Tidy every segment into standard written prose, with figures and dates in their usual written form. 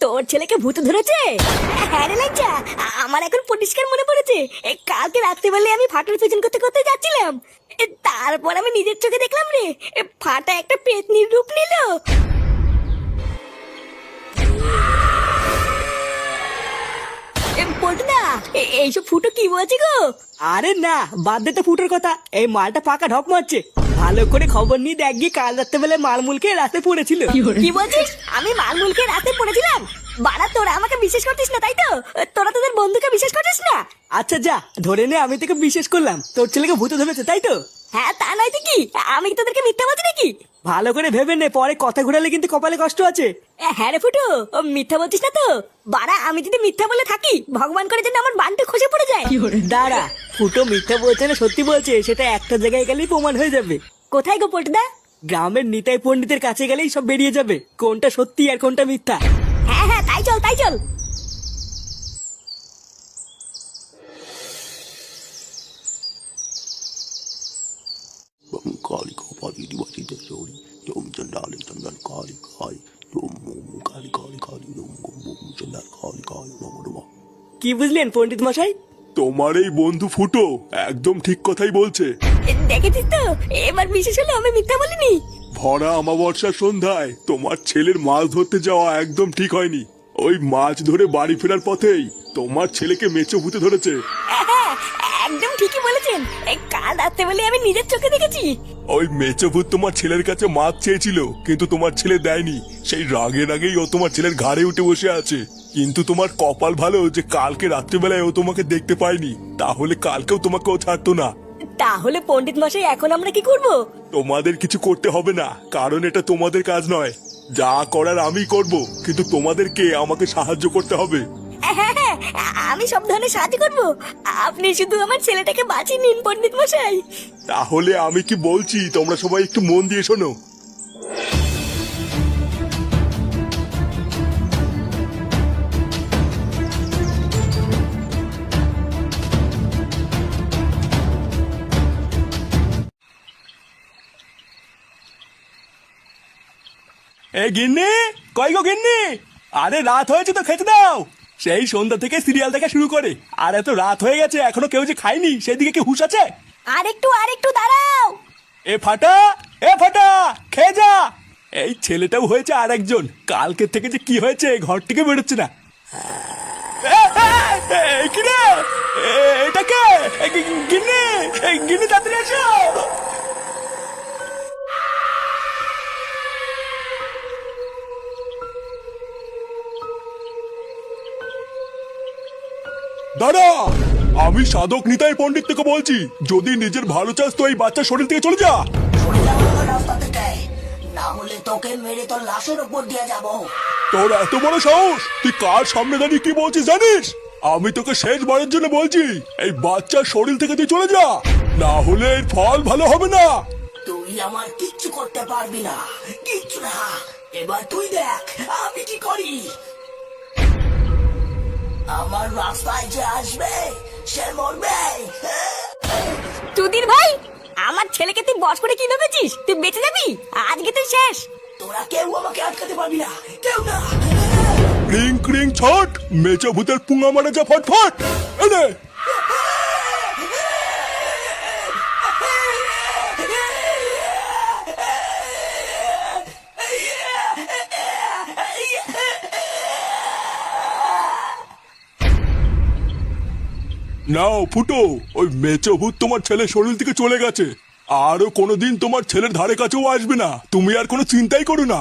তোর ছেলেকে ভূত ধরেছে? হ্যাঁ রে লাজ্জা, আমার এখন পরিষ্কার মনে পড়েছে। কালকে রাত্রিবেলায় আমি ফাটার পিছন করতে করতে যাচ্ছিলাম, তারপর আমি নিজের চোখে দেখলাম রে ফাটা একটা পেতনির রূপ নিল। পল্টুদা, এইসব ফুটো কি বলছি গো? আরে না, বাদ দে তো ফুটোর কথা। এই মালটা পাকা ঢপ মারছে। ভালো করে খবর নিয়ে দেখ গিয়ে, কাল রাত্রেবেলায় মালমুলকে রাতে পড়েছিল। কি বলছিস? আমি মালমুলকে রাতে পড়েছিলাম? বাড়া, তোরা আমাকে বিশ্বাস করতিস না তাই তো? তোরা তোদের বন্ধুকে বিশ্বাস করতিস না? আচ্ছা যা, ধরে নে আমি তোকে বিশ্বাস করলাম তোর ছেলেকে ভূত ধরেছে, তাই তো? হ্যাঁ, তা নয় তো কি? আমি কি তোদেরকে মিথ্যা বলছি নাকি? ভালো করে ভেবে নে, পরে কথা ঘুরালে কিন্তু কপালে কষ্ট আছে। হ্যাঁ রে ফুটো, মিথ্যা বলছিস না তো? বাড়া, আমি যদি মিথ্যা বলে থাকি, ভগবান করে যেন আমার বানটা খসে পড়ে যায়। দাঁড়া, ফুটো মিথ্যা বলছে না সত্যি বলছে সেটা একটা জায়গায় গেলেই প্রমাণ হয়ে যাবে। কোথায় গো পল্টুদা? গ্রামের নিতাই পণ্ডিতের কাছে গেলেই সব বেরিয়ে যাবে, কোনটা সত্যি আর কোনটা মিথ্যা। হ্যাঁ হ্যাঁ, তাই চল তাই চল। Kali Kopali Diwati Dori, Yom Jandali Chandan Kali Kai, Yom Kali Kali Kali, Yom Chandan Kali Kai, Yom কি বুঝলেন পণ্ডিত মশাই? তোমার এই বন্ধু ফুটো একদম ঠিক কথাই বলছে। দেখেছিস তো, এবার বিশেষ হলো আমি মিথ্যা বলিনি। ভরা অমাবস্যার সন্ধ্যায় তোমার ছেলের মাছ ধরতে যাওয়া একদম ঠিক হয়নি। ওই মাছ ধরে বাড়ি ফেরার পথেই তোমার ছেলেকে মেচো ভূতে ধরেছে। হ্যাঁ, একদম ঠিকই বলেছেন। কাল রাতে বলে আমি নিজের চোখে দেখেছি। ওই মেচো ভূত তোমার ছেলের কাছে মাছ চেয়েছিল, কিন্তু তোমার ছেলে দেয়নি। সেই রাগে রাগেই ও তোমার ছেলের ঘাড়ে উঠে বসে আছে। কিন্তু তোমার কপাল ভালো যে কালকে রাত্রিবেলায় ও তোমাকে দেখতে পায়নি, তাহলে কালকেও তোমাকে ও ছাড়তো না। তাহলে পণ্ডিত মশাই, এখন আমরা কি করব? তোমাদের কিছু করতে হবে না, কারণ এটা তোমাদের কাজ নয়। যা করার আমি করব, কিন্তু তোমাদেরকে আমাকে সাহায্য করতে হবে। হ্যাঁ হ্যাঁ, আমি সব ধরনের সাহায্য করব। আপনি শুধু আমার ছেলেটাকে বাঁচিয়ে নিন পণ্ডিত মশাই। তাহলে আমি কি বলছি তোমরা সবাই একটু মন দিয়ে শোনো। এই গিন্নি, কই গো গিন্নি? আরে রাত হয়েছে তো, খেতে দাও। সেই সন্ধ্যা থেকে সিরিয়াল দেখা শুরু করে আর এত রাত হয়ে গেছে, এখনো কেউ যে খায়নি সেদিকে কি হুঁশ আছে? আরেকটু দাঁড়াও। এ ফাটা, খেয়ে যা। এই ছেলেটাও হয়েছে আর একজন, কালকে থেকে যে কি হয়েছে ঘর থেকে বেরোচ্ছে না। কি রে, এটা কে? গিন্নি, গিন্নি তাড়াতাড়ি আসো। দাদা, আমি সাধক নিতাই পণ্ডিত থেকে বলছি। যদি নিজের ভালো চাস তো এই বাচ্চার শরীর থেকে চলে যা। চলে যাবো রাস্তা থেকে, না হলে তোকে মেরে তোর লাশের উপর দিয়ে যাবো। তোর এত বড় সাহস, তুই কার সামনে দাঁড়িয়ে কি বলছিস জানিস? আমি তোকে শেষবারের জন্য বলছি, এই বাচ্চার শরীর থেকে তুই চলে যা, না হলে এর ফল ভালো হবে না। তুই আমার কিচ্ছু করতে পারবি না, কিচ্ছু না। এবার তুই দেখ আমি কি করি। আমার রাস্তায় যে আসবে সে মরবে। তুদির ভাই, আমার ছেলেকে তুই বস করে কি ভেবেছিস? তুই বেঁচে যাবি? আজকে তুই শেষ। তোরা কেউ আমাকে আটকাতে পারবি না, কেউ না। ক্রিং ক্রিং ছট, মেচো ভূতের পুঙ্গা মারা যা ফটফট। এনে নাও ফুটো, ওই মেচো ভূত তোমার ছেলের শরীর থেকে চলে গেছে। আরো কোনোদিন তোমার ছেলের ধারে কাছেও আসবে না। তুমি আর কোনো চিন্তাই করো না।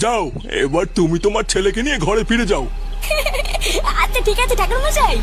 যাও, এবার তুমি তোমার ছেলেকে নিয়ে ঘরে ফিরে যাও। আচ্ছা ঠিক আছে ঠাকুর মশাই।